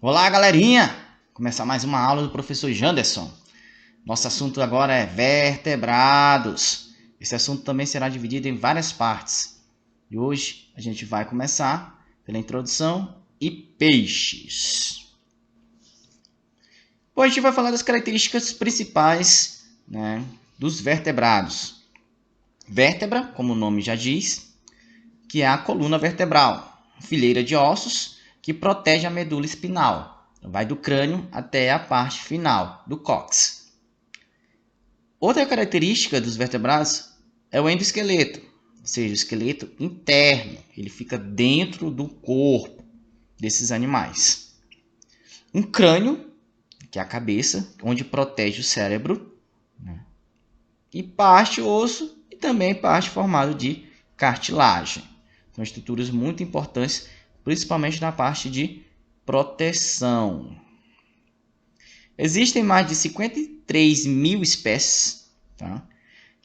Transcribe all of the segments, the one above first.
Olá, galerinha! Começar mais uma aula do professor Janderson. Nosso assunto agora é vertebrados. Esse assunto também será dividido em várias partes. E hoje a gente vai começar pela introdução e peixes. Hoje a gente vai falar das características principais, dos vertebrados. Vértebra, como o nome já diz, que é a coluna vertebral, fileira de ossos que protege a medula espinal. Vai do crânio até a parte final do cóccix. Outra característica dos vertebrados é o endoesqueleto, ou seja, o esqueleto interno. Ele fica dentro do corpo desses animais. Um crânio, que é a cabeça, onde protege o cérebro, e parte osso e também parte formada de cartilagem. São estruturas muito importantes, principalmente na parte de proteção. Existem mais de 53 mil espécies, tá?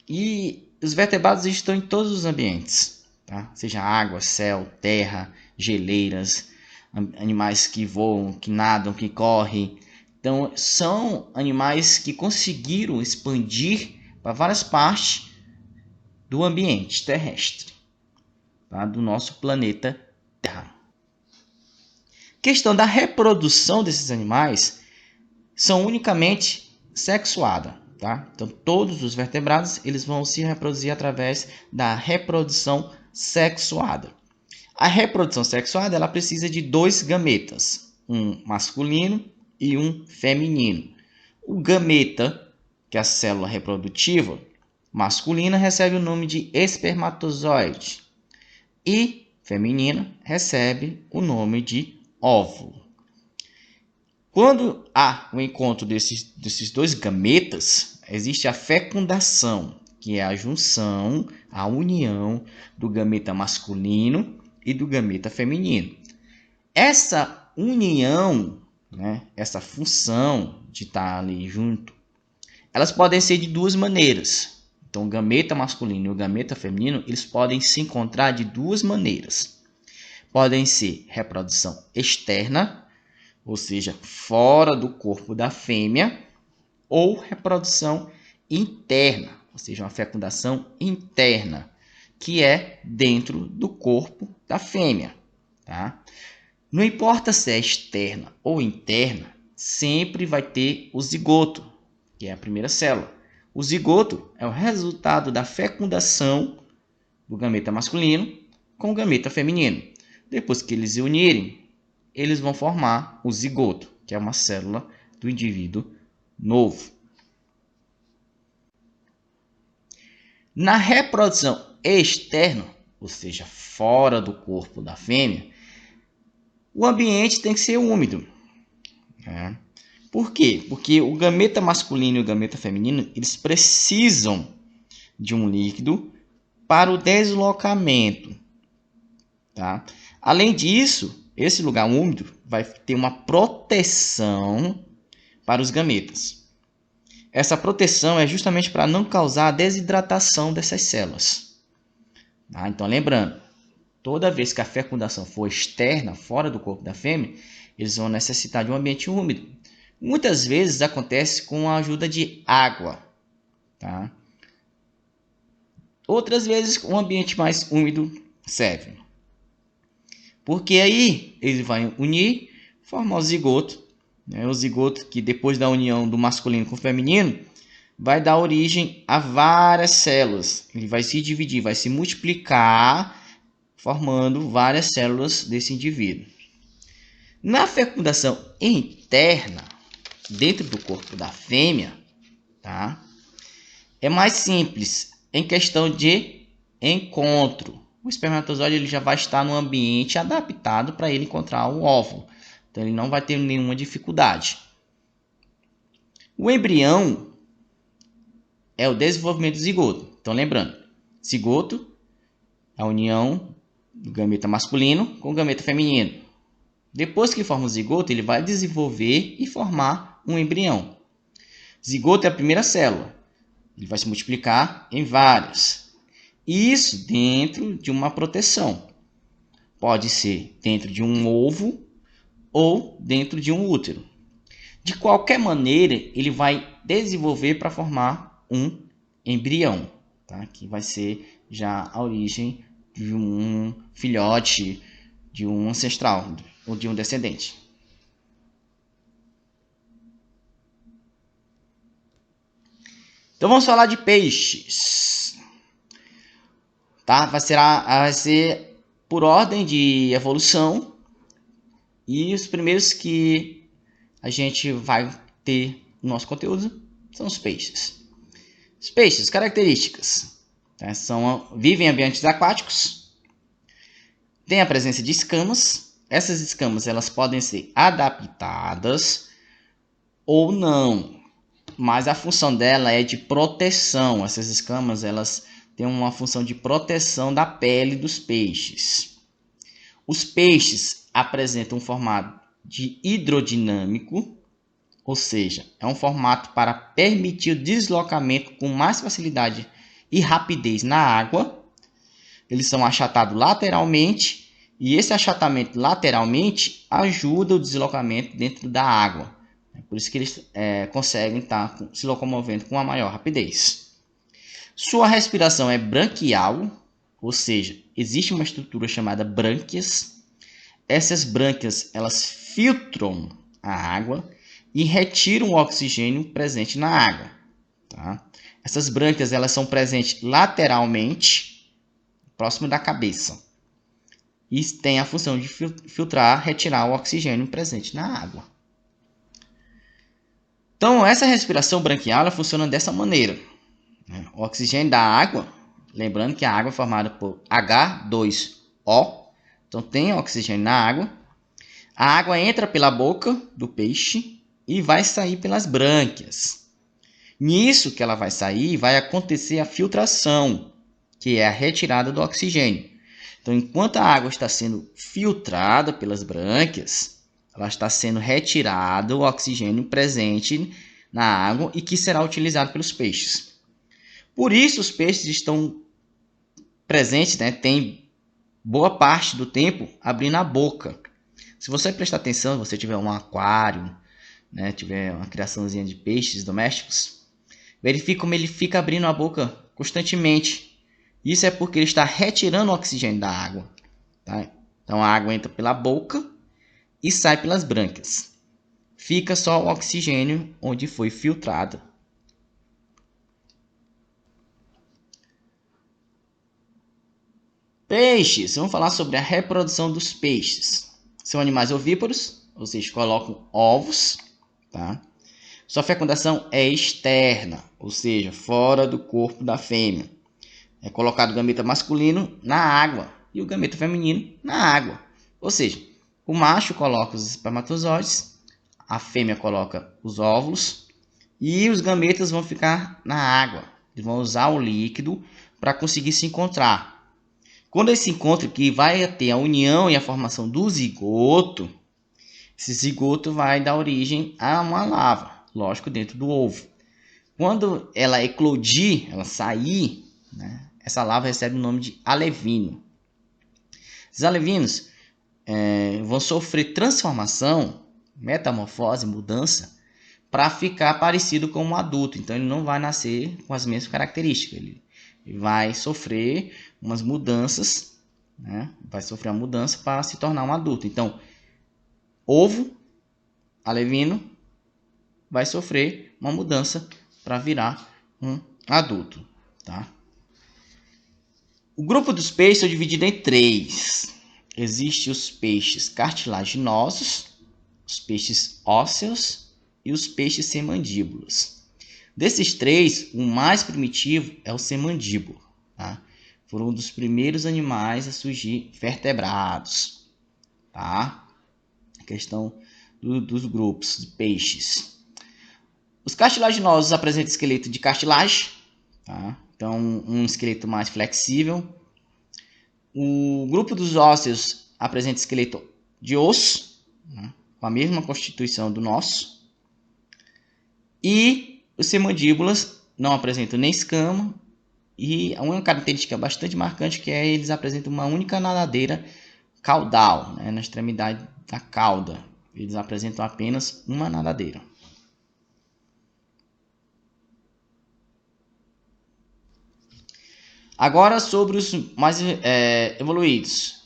E os vertebrados estão em todos os ambientes, tá? Seja água, céu, terra, geleiras, animais que voam, que nadam, que correm. Então, são animais que conseguiram expandir para várias partes do ambiente terrestre, tá? Do nosso planeta Terra. Questão da reprodução desses animais são unicamente sexuadas, tá? Então, todos os vertebrados eles vão se reproduzir através da reprodução sexuada. A reprodução sexuada ela precisa de dois gametas, um masculino e um feminino. O gameta, que é a célula reprodutiva masculina, recebe o nome de espermatozoide e feminina recebe o nome de óvulo. Quando há o encontro desses dois gametas, existe a fecundação, que é a junção, a união do gameta masculino e do gameta feminino. Essa união, essa função de estar ali junto, elas podem ser de duas maneiras. Então, o gameta masculino e o gameta feminino, eles podem se encontrar de duas maneiras. Podem ser reprodução externa, ou seja, fora do corpo da fêmea, ou reprodução interna, ou seja, uma fecundação interna, que é dentro do corpo da fêmea, tá? Não importa se é externa ou interna, sempre vai ter o zigoto, que é a primeira célula. O zigoto é o resultado da fecundação do gameta masculino com o gameta feminino. Depois que eles se unirem, eles vão formar o zigoto, que é uma célula do indivíduo novo. Na reprodução externa, ou seja, fora do corpo da fêmea, o ambiente tem que ser úmido. Por quê? Porque o gameta masculino e o gameta feminino eles precisam de um líquido para o deslocamento. Tá? Além disso, esse lugar úmido vai ter uma proteção para os gametas. Essa proteção é justamente para não causar a desidratação dessas células. Tá? Então, lembrando, toda vez que a fecundação for externa, fora do corpo da fêmea, eles vão necessitar de um ambiente úmido. Muitas vezes acontece com a ajuda de água. Tá? Outras vezes, um ambiente mais úmido serve. Porque aí ele vai unir, formar o zigoto. O zigoto que depois da união do masculino com o feminino vai dar origem a várias células. Ele vai se dividir, vai se multiplicar, formando várias células desse indivíduo. Na fecundação interna, dentro do corpo da fêmea, tá? É mais simples em questão de encontro. O espermatozoide ele já vai estar no ambiente adaptado para ele encontrar o óvulo. Então, ele não vai ter nenhuma dificuldade. O embrião é o desenvolvimento do zigoto. Então, lembrando, zigoto é a união do gameta masculino com o gameta feminino. Depois que forma o zigoto, ele vai desenvolver e formar um embrião. Zigoto é a primeira célula. Ele vai se multiplicar em várias. Isso dentro de uma proteção. Pode ser dentro de um ovo ou dentro de um útero. De qualquer maneira, ele vai desenvolver para formar um embrião, tá? Que vai ser já a origem de um filhote, de um ancestral ou de um descendente. Então vamos falar de peixes, tá? Vai ser por ordem de evolução, e os primeiros que a gente vai ter no nosso conteúdo são os peixes. Os peixes, características, tá? Vivem em ambientes aquáticos, tem a presença de escamas. Essas escamas elas podem ser adaptadas ou não, mas a função dela é de proteção. Essas escamas elas têm uma função de proteção da pele dos peixes. Os peixes apresentam um formato de hidrodinâmico, ou seja, é um formato para permitir o deslocamento com mais facilidade e rapidez na água. Eles são achatados lateralmente, e esse achatamento lateralmente ajuda o deslocamento dentro da água. É por isso que eles conseguem estar se locomovendo com uma maior rapidez. Sua respiração é branquial, ou seja, existe uma estrutura chamada brânquias. Essas brânquias elas filtram a água e retiram o oxigênio presente na água. Tá? Essas brânquias elas são presentes lateralmente, próximo da cabeça, e têm a função de filtrar, retirar o oxigênio presente na água. Então, essa respiração branquial ela funciona dessa maneira. O oxigênio da água, lembrando que a água é formada por H2O, então tem oxigênio na água. A água entra pela boca do peixe e vai sair pelas brânquias. Nisso que ela vai sair, vai acontecer a filtração, que é a retirada do oxigênio. Então, enquanto a água está sendo filtrada pelas brânquias, ela está sendo retirado o oxigênio presente na água e que será utilizado pelos peixes. Por isso, os peixes estão presentes, tem boa parte do tempo abrindo a boca. Se você prestar atenção, se você tiver um aquário, tiver uma criaçãozinha de peixes domésticos, verifique como ele fica abrindo a boca constantemente. Isso é porque ele está retirando o oxigênio da água. Tá? Então a água entra pela boca e sai pelas brânquias. Fica só o oxigênio onde foi filtrado. Peixes. Vamos falar sobre a reprodução dos peixes. São animais ovíparos, ou seja, colocam ovos. Tá? Sua fecundação é externa, ou seja, fora do corpo da fêmea. É colocado o gameta masculino na água e o gameta feminino na água. Ou seja, o macho coloca os espermatozoides, a fêmea coloca os óvulos e os gametas vão ficar na água. Eles vão usar o líquido para conseguir se encontrar. Quando esse encontro que vai ter a união e a formação do zigoto, esse zigoto vai dar origem a uma larva, lógico, dentro do ovo. Quando ela eclodir, ela sair, essa larva recebe o nome de alevino. Esses alevinos vão sofrer transformação, metamorfose, mudança, para ficar parecido com um adulto. Então ele não vai nascer com as mesmas características. Ele vai sofrer umas mudanças, vai sofrer uma mudança para se tornar um adulto. Então, ovo, alevino, vai sofrer uma mudança para virar um adulto. Tá? O grupo dos peixes é dividido em 3. Existem os peixes cartilaginosos, os peixes ósseos e os peixes sem mandíbulas. Desses 3, o mais primitivo é o sem mandíbula. Tá? Foram um dos primeiros animais a surgir vertebrados. Tá? A questão dos grupos de peixes. Os cartilaginosos apresentam esqueleto de cartilagem. Tá? Então, um esqueleto mais flexível. O grupo dos ósseos apresenta esqueleto de osso, com a mesma constituição do nosso. E os semandíbulas não apresentam nem escama. E a única característica bastante marcante que eles apresentam uma única nadadeira caudal, na extremidade da cauda. Eles apresentam apenas uma nadadeira. Agora sobre os mais evoluídos.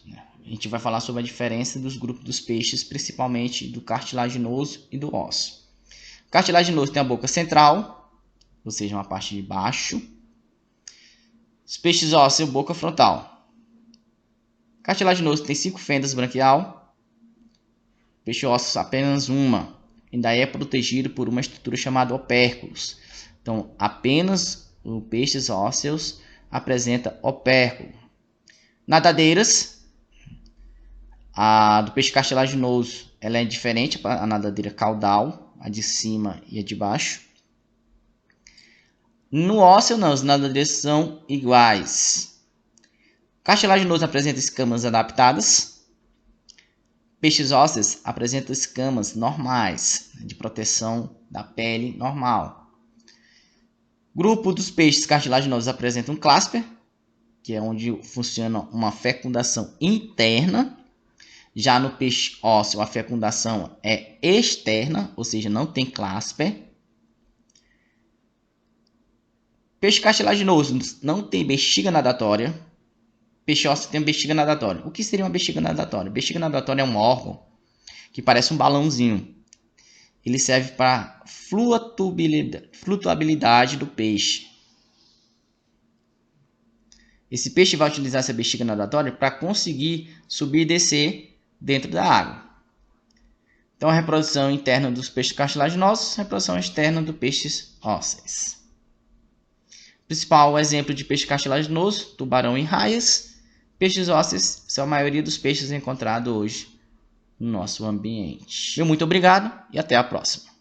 A gente vai falar sobre a diferença dos grupos dos peixes, principalmente do cartilaginoso e do ósseo. O cartilaginoso tem a boca central, ou seja, uma parte de baixo. Os peixes ósseos, boca frontal. O cartilaginoso tem 5 fendas branquial. O peixe ósseo apenas uma. Ainda é protegido por uma estrutura chamada opérculos. Então, apenas os peixes ósseos apresenta opérculo. Nadadeiras. A do peixe cartilaginoso ela é diferente, a nadadeira caudal, a de cima e a de baixo. No ósseo, não, as nadadeiras são iguais. Cartilaginoso apresenta escamas adaptadas. Peixes ósseos apresentam escamas normais, de proteção da pele normal. Grupo dos peixes cartilaginosos apresenta um clasper, que é onde funciona uma fecundação interna. Já no peixe ósseo, a fecundação é externa, ou seja, não tem clasper. Peixe cartilaginoso não tem bexiga nadatória. Peixe ósseo tem bexiga nadatória. O que seria uma bexiga nadatória? Bexiga nadatória é um órgão que parece um balãozinho. Ele serve para flutuabilidade do peixe. Esse peixe vai utilizar essa bexiga nadatória para conseguir subir e descer dentro da água. Então, a reprodução interna dos peixes cartilaginosos, reprodução externa dos peixes ósseos. Principal exemplo de peixe cartilaginoso, tubarão e raias. Peixes ósseos são a maioria dos peixes encontrados hoje no nosso ambiente. Muito obrigado e até a próxima.